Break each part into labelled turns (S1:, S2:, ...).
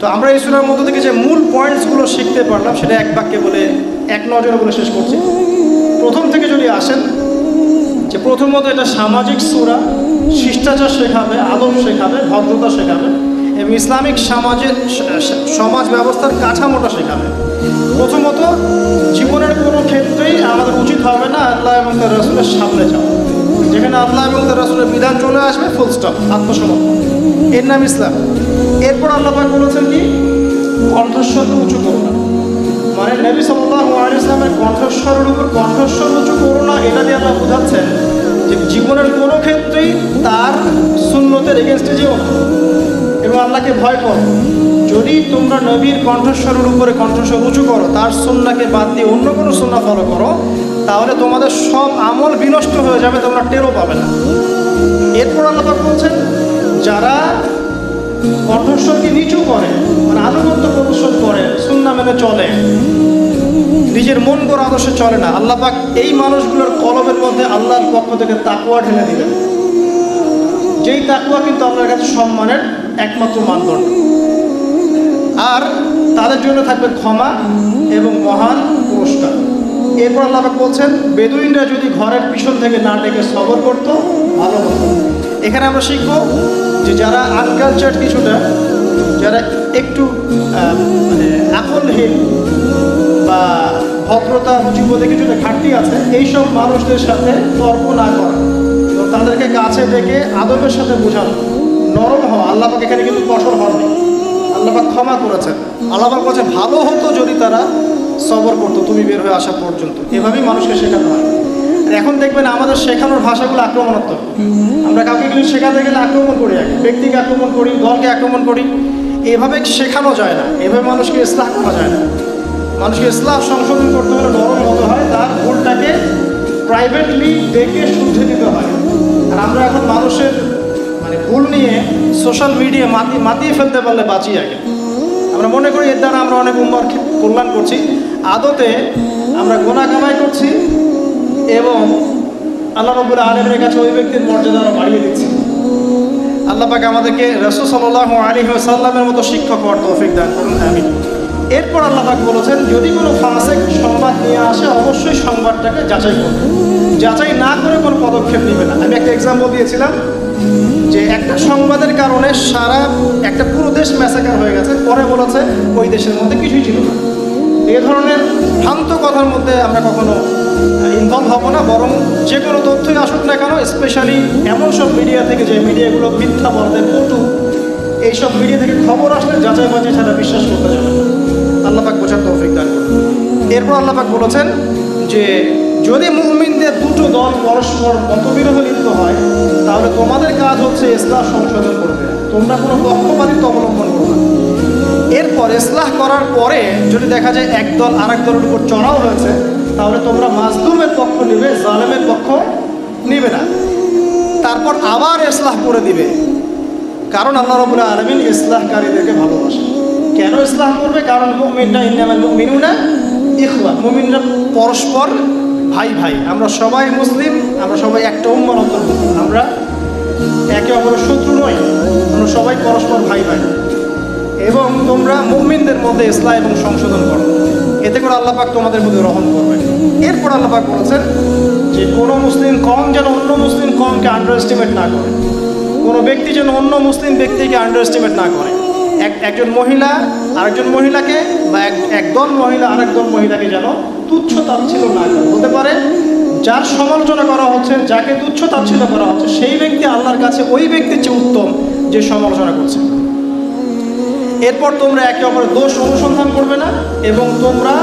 S1: তো আমরা এই সূরার মধ্য থেকে যে মূল পয়েন্টসগুলো শিখতে পারলাম সেটা এক বাক্যে বলে, এক নজরে বলে শেষ করছি। প্রথম থেকে যদি আসেন, যে প্রথমত এটা সামাজিক সূরা, শিষ্টাচার শেখাবে, আদব শেখাবে, ভদ্রতা শেখাবে এবং ইসলামিক সমাজ ব্যবস্থার কাঠামোটা শেখাবে। প্রথমত, জীবনের কোনো ক্ষেত্রেই আমাদের উচিত হবে না আল্লাহ এবং তার রাসূলের সামনে যাওয়া। যেখানে আল্লাহ এবং তার রাসূলের বিধান চলে আসবে, ফুল স্টপ, আত্মসমর্পণ, এর নাম ইসলাম। এরপর আল্লাহ পাক বলেছেন কি, কণ্ঠস্বর উঁচু করো না। মানে নবী সাল্লাল্লাহু আলাইহি ওয়াসাল্লামের কণ্ঠস্বরের উপর কণ্ঠস্বর উঁচু করো না, এটা দিয়ে আল্লাহ বোঝাচ্ছেন যে জীবনের কোনো ক্ষেত্রেই তার সুন্নতের এগেনস্টে যেও না এবং আল্লাহকে ভয় করো। যদি তোমরা নবীর কণ্ঠস্বরের উপরে কণ্ঠস্বর উঁচু করো, তার সুন্নাহকে বাদ দিয়ে অন্য কোনো সুন্নাহ ফলো করো, তাহলে তোমাদের সব আমল বিনষ্ট হয়ে যাবে, তোমরা টেরও পাবে না। এরপর আল্লাহ পাক বলছেন, যারা কণ্ঠস্বরকে নিচু করে, মানে আনুগত্য প্রদর্শন করে, সুন্নাহ মেনে চলে, নিজের মন গড়া আদর্শে চলে না, আল্লাহ পাক এই মানুষগুলোর কলবের মধ্যে আল্লাহর পক্ষ থেকে তাকওয়া ঢেলে দিবেন। যেই তাকওয়া কিন্তু আল্লাহর কাছে সম্মানের একমাত্র মানদণ্ড। আর তাদের জন্য থাকবে ক্ষমা এবং মহান পুরস্কার। এরপর আল্লাহ পাক বলছেন, বেদুইনরা যদি ঘরের পিছন থেকে না ডেকে সবর করতো ভালো হতো। এখানে আমরা শিখব যে যারা আনকালচার কিছুটা, যারা একটু মানে আকলহীন বা ভদ্রতা রুচিবোধে কিছুটা ঘাটতি আছে, এইসব মানুষদের সাথে তর্ক না করা এবং তাদেরকে কাছে ডেকে আদবের সাথে বোঝানো, নরম হওয়া। আল্লাহ পাক এখানে কিন্তু কঠোর হননি, আল্লাহ পাক ক্ষমা করেছেন। আল্লাহ পাক বলছেন, ভালো হতো যদি তারা সবর করতো তুমি বের হয়ে আসা পর্যন্ত। এভাবেই মানুষকে শেখানো হয়। এখন দেখবেন আমাদের শেখানোর ভাষাগুলো আক্রমণাত্মক। আমরা কাউকে কিছু শেখাতে গেলে আক্রমণ করি, ব্যক্তিকে আক্রমণ করি, দলকে আক্রমণ করি। এভাবে শেখানো যায় না, এভাবে মানুষকে ইসলাহ করা যায় না। মানুষকে ইসলাহ সংশোধন করতে হলে নরম হতে হয়, তার ভুলটাকে প্রাইভেটলি ডেকে শুধরে দিতে হয়। আর আমরা এখন মানুষের মানে ভুল নিয়ে সোশ্যাল মিডিয়া মাতিয়ে ফেলতে পারলে বাঁচি আগে। আমরা মনে করি এর দ্বারা আমরা অনেক উম্মার কল্যাণ করছি, আদতে আমরা গুনাহ কামাই করছি এবং আল্লাহ রাব্বুল আলামিনের কাছে ওই ব্যক্তির মর্যাদা আরও বাড়িয়ে দিচ্ছি। আল্লাহ পাক আমাদেরকে রাসূল সাল্লাল্লাহু আলাইহি ওয়াসাল্লামের মতো শিক্ষক হওয়ার তৌফিক দান করুন, আমিন। এরপর আল্লাহ পাক বলেছেন, যদি কোনো ফাসিক সংবাদ নিয়ে আসে অবশ্যই সংবাদটাকে যাচাই করবে, যাচাই না করে কোনো পদক্ষেপ নেবে না। আমি একটা এক্সাম্পল দিয়েছিলাম যে একটা সংবাদের কারণে সারা একটা পুরো দেশ ম্যাসাকার হয়ে গেছে, পরে বলেছে ওই দেশের মধ্যে কিছুই ছিল না। এই ধরনের ভ্রান্ত কথার মধ্যে আমরা কখনো ইনভলভ হব না, বরং যে কোনো তথ্যই আসুক না কেন, স্পেশালি এমন সব মিডিয়া থেকে যে মিডিয়াগুলো মিথ্যা বলতে কটু, এইসব মিডিয়া থেকে খবর আসলে যাচাই বাছাই ছাড়া বিশ্বাস করতে যাবে না। আল্লাহ পাক বোঝার তৌফিক দান করুন। এরপর আল্লাহ পাক বলেছেন যে যদি মুমিনদের দুটো দল পরস্পর মতবিরোধ লিপ্ত হয়, তাহলে তোমাদের কাজ হচ্ছে ইসলাহ সংশোধন করবে, তোমরা কোনো পক্ষপাতিত্ব অবলম্বন করো না। এরপর ইসলাহ করার পরে যদি দেখা যায় এক দল আরেক দলের উপর চড়াও হয়েছে, তাহলে তোমরা মাজলুমের পক্ষ নিবে, জালেমের পক্ষ নিবে না। তারপর আবার ইসলাহ করে দিবে, কারণ আল্লাহ রাব্বুল আলামিন ইসলাহকারীদেরকে ভালোবাসে। কেন ইসলাহ করবে? কারণ মুমিনরা ইন্নামাল মুমিনুনা ইখওয়া, মুমিনরা পরস্পর ভাই ভাই। আমরা সবাই মুসলিম, আমরা সবাই একটা উম্মার অন্তর্ভুক্ত, আমরা একে অপরের শত্রু নই, আমরা সবাই পরস্পর ভাই ভাই। এবং তোমরা মুমিনদের মধ্যে ইসলাহ এবং সংশোধন করো, এতে করে আল্লাহ পাক তোমাদের মধ্যে রহম করবেন। এরপর আল্লাহ পাক বলেছেন যে কোনো মুসলিম কম যেন অন্য মুসলিম কমকে আন্ডার এস্টিমেট না করে, কোনো ব্যক্তি যেন অন্য মুসলিম ব্যক্তিকে আন্ডার এস্টিমেট না করে। একজন মহিলা আরেকজন মহিলাকে বা একদল মহিলা আরেকদল মহিলাকে যেন তুচ্ছ তাচ্ছিল্য না করে। হতে পারে যার সমালোচনা করা হচ্ছে, যাকে তুচ্ছ তাচ্ছিল্য করা হচ্ছে, সেই ব্যক্তি আল্লাহর কাছে ওই ব্যক্তির চেয়ে উত্তম যে সমালোচনা করছে। এরপর তোমরা একে অপরের দোষ অনুসন্ধান করবে না এবং তোমরা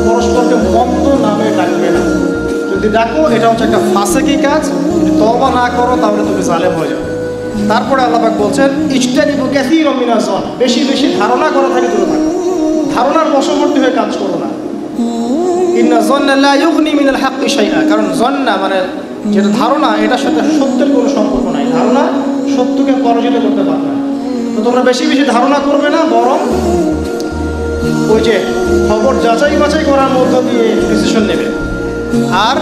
S1: পরস্পরকে মন্দ নামে ডাকবে না। যদি ডাকো এটা হচ্ছে একটা ফাসিকি কাজ, যদি তওবা না করো তাহলে তুমি জালেম হয়ে যাবে। তারপরে আল্লাহ পাক বলছেন, ইজতানিবু কাসীরাম মিনাজ যন, বেশি বেশি ধারণা করা থেকে দূরে থাকো, ধারণার বশবর্তী হয়ে কাজ করো না। ইন্না যন্না লা ইউগনি মিনাল হাক্কি শাইআ, কারণ যন্না মানে যেটা ধারণা, এটার সাথে সত্যের কোনো সম্পর্ক নাই। ধারণা সত্যকে পরাজিত করতে পারবে না। তো তোমরা বেশি বেশি ধারণা করবে না, বরং ওই যে খবর যাচাই বাছাই করার মধ্য দিয়ে ডিসিশন নেবে। আর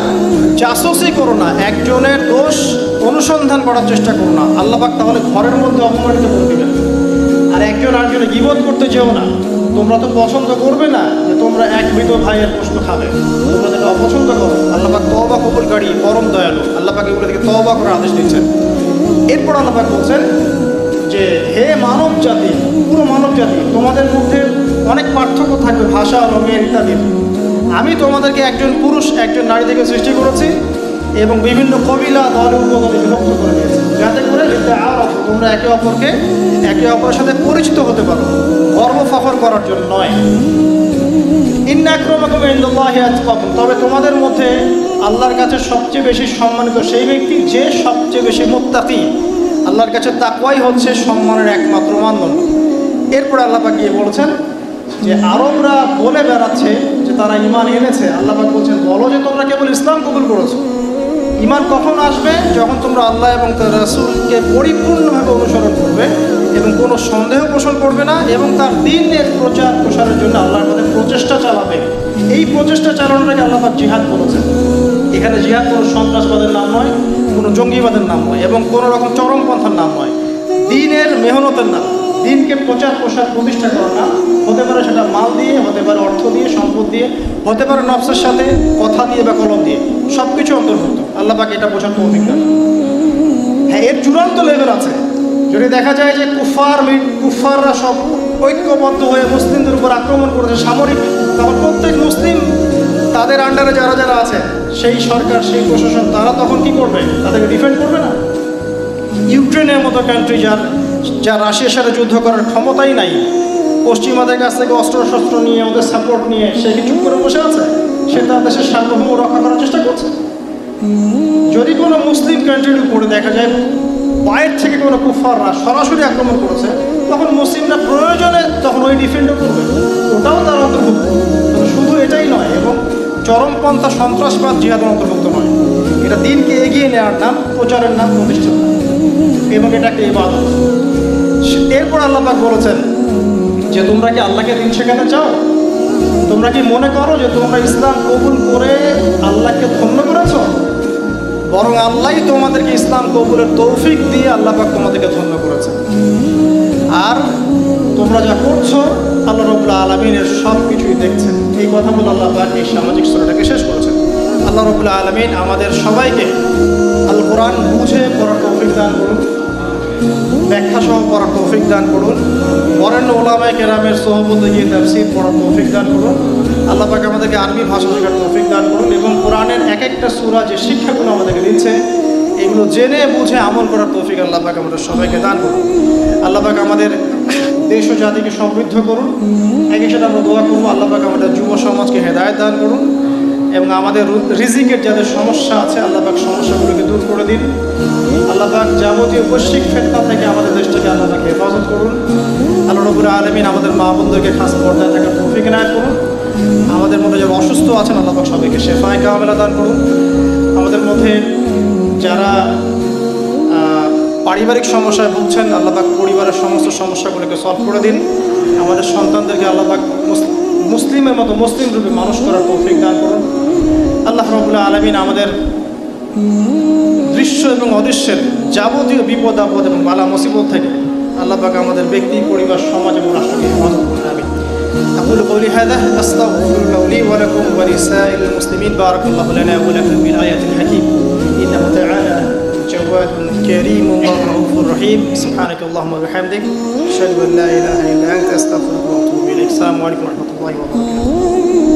S1: জাসুসি করো না, একজনের দোষ অনুসন্ধান করার চেষ্টা করো না, আল্লাহ পাক তাহলে ঘরের মধ্যে অপমানিত করে দেবেন। আর একজন আরেকজনে গীবত করতে যেও না। তোমরা তো পছন্দ করবে না যে তোমরা এক মৃত ভাইয়ের গোশত খাবে, তোমরা যেটা অপছন্দ করো। আল্লাহ পাক তওবা কবুলকারী, পরম দয়ালু। আল্লাহ পাক এগুলো থেকে তওবা করার আদেশ দিচ্ছেন। এরপর আল্লাহ পাক বলছেন যে হে মানব জাতি, পুরো মানব জাতি, তোমাদের মধ্যে অনেক পার্থক্য থাকবে, ভাষা, রঙের ইত্যাদি। আমি তোমাদেরকে একজন পুরুষ একজন নারী থেকে সৃষ্টি করেছি এবং বিভিন্ন কবিলা দলে উপদলে বিভক্ত করে দিয়েছি, যাতে করে তোমরা একে অপরের সাথে পরিচিত হতে পারো, গর্ব ফখর করার জন্য নয়। ইন্না আক্রামাকুম ইনদাল্লাহি আতকাকুম, তবে তোমাদের মধ্যে আল্লাহর কাছে সবচেয়ে বেশি সম্মানিত সেই ব্যক্তি যে সবচেয়ে বেশি মুত্তাকি। আল্লাহর কাছে তাকওয়াই হচ্ছে সম্মানের একমাত্র মানদণ্ড। এরপর আল্লাহ পাক গিয়ে বলছেন যে আরবরা বলে বেড়াচ্ছে যে তারা ঈমান এনেছে। আল্লাহ পাক বলছেন, বলো যে তোমরা কেবল ইসলাম কবুল করেছো। ঈমান কখন আসবে? যখন তোমরা আল্লাহ এবং তার রাসূলকে পরিপূর্ণভাবে অনুসরণ করবে এবং কোনো সন্দেহ পোষণ করবে না এবং তার দ্বীনের প্রচার প্রসারের জন্য আল্লাহর মধ্যে প্রচেষ্টা চালাবে। এই প্রচেষ্টা চালানোটাকে আল্লাহ পাক জিহাদ বলেছেন। এখানে জিহাদ কোনো সন্ত্রাসবাদের নাম নয়, কোনো জঙ্গিবাদের নাম নয় এবং কোনো রকম চরমপন্থার নাম নয়। দ্বীনের মেহনতের নাম, দ্বীনকে প্রচার প্রসার প্রতিষ্ঠা করার নাম। হতে পারে সেটা মাল দিয়ে, হতে পারে অর্থ দিয়ে, সম্পদ দিয়ে, হতে পারে নফসের সাথে কথা দিয়ে বা কলম দিয়ে, সব কিছু অন্তর্ভুক্ত। আল্লাহ পাক এটা বোঝার তৌফিক দান। হ্যাঁ, এর চূড়ান্ত লেভেল আছে। যদি দেখা যায় যে কুফাররা সব ঐক্যবদ্ধ হয়ে মুসলিমদের উপর আক্রমণ করেছে সামরিক, তখন প্রত্যেক মুসলিম তাদের আন্ডারে যারা যারা আছে, সেই সরকার, সেই প্রশাসন, তারা তখন কি করবে? তাদেরকে ডিফেন্ড করবে না? ইউক্রেনের মতো কান্ট্রি যা রাশিয়ার সাথে যুদ্ধ করার ক্ষমতাই নাই, পশ্চিমাদের কাছ থেকে অস্ত্রশস্ত্র নিয়ে, ওদের সাপোর্ট নিয়ে সে কি চুপ করে বসে আছে? সে তার দেশের সার্বভৌম রক্ষা করার চেষ্টা করছে। যদি কোনো মুসলিম কান্ট্রির উপরে দেখা যায় বাইরে থেকে কোনো কুফাররা সরাসরি আক্রমণ করেছে, তখন মুসলিমরা প্রয়োজনে তখন ওই ডিফেন্ডও করবে, ওটাও তার অন্তর্ভুক্ত। শুধু এটাই নয়, এবং চরমপন্থা সন্ত্রাসবাদ জিহাদের অন্তর্ভুক্ত নয়। এটা দিনকে এগিয়ে নেওয়ার নাম, প্রচারের নাম, প্রতিষ্ঠার নাম, এবং এটা একটা ইবাদত। এরপর আল্লাহ পাক বলেছেন যে তোমরা কি আল্লাহকে দিন শেখাতে চাও? তোমরা কি মনে করো যে তোমরা ইসলাম কবুল করে আল্লাহকে ধন্য করেছো? বরং আল্লাহই তোমাদেরকে ইসলাম কবুলের তৌফিক দিয়ে আল্লাহ পাক তোমাদেরকে ধন্য করেছে। আর তোমরা যা করছো আল্লাহ রাব্বুল আলামিনের সব কিছুই দেখছেন। এই কথা বলে আল্লাহ পাক এই সামাজিক স্তরটাকে শেষ করেছেন। আল্লাহ রাব্বুল আলামিন আমাদের সবাইকে আল কোরআন বুঝে পড়ার তৌফিক দান করুন, ব্যাখ্যা সহ পড়ার তৌফিক দান করুন, বরেণ্য ওলামায়ে কেরামের সোহবতে গিয়ে তাফসীর পড়ার তৌফিক দান করুন। আল্লাহ পাক আমাদেরকে আরবি ভাষা শেখার তৌফিক দান করুন এবং কোরআনের এক একটা সূরা যে শিক্ষাগুলো আমাদেরকে দিচ্ছে এগুলো জেনে বুঝে আমল করার তৌফিক আল্লাহ পাক আমাদের সবাইকে দান করুন। আল্লাহ পাক আমাদের দেশ ও জাতিকে সমৃদ্ধ করুন। একই সাথে আমরা দোয়া করবো আল্লাহ পাক আমাদের যুব সমাজকে হেদায়েত দান করুন এবং আমাদের রিজিকের যাদের সমস্যা আছে আল্লাহ পাক সমস্যাগুলোকে দূর করে দিন। আল্লাহ পাক যাবতীয় বৈশ্বিক ফিতনা থেকে আমাদের দেশটাকে আল্লাহ পাক হেফাজত করুন। আল্লাহ রাব্বুল আলামিন আমাদের মা বোনদেরকে খাস পর্দায় থাকার তৌফিক এনায়েত করুন। আমাদের মধ্যে যারা অসুস্থ আছেন আল্লাহ পাক সবাইকে শেফায়ে কামেলা দান করুন। আমাদের মধ্যে যারা পারিবারিক সমস্যায় ভুগছেন আল্লাহ পাক পরিবারের সমস্ত সমস্যাগুলোকে সলভ করে দিন। আমাদের সন্তানদেরকে আল্লাহ পাক মুসলিমের মতো মুসলিম রূপে মানুষ করার তৌফিক দান করুন। আল্লাহ রাব্বুল আলামিন আমাদের দৃশ্য এবং অদৃশ্যের যাবতীয় বিপদ আপদ এবং বালা মুসিবত থেকে আল্লাহ পাক আমাদের ব্যক্তি, পরিবার, সমাজ এবং রাষ্ট্রকে হেফাজত করুন। আমিন। أقول قولي هذا أستغفر لي ولكم ولسائر المسلمين. بارك الله لنا ولكم بالآيات الحكيم إنه تعالى جواد كريم الله رؤوف رحيم. سبحانك اللهم وبحمدك أشهد أن لا إله إلا أنت أستغفرك وأتوب إليك. السلام عليكم ورحمة الله وبركاته.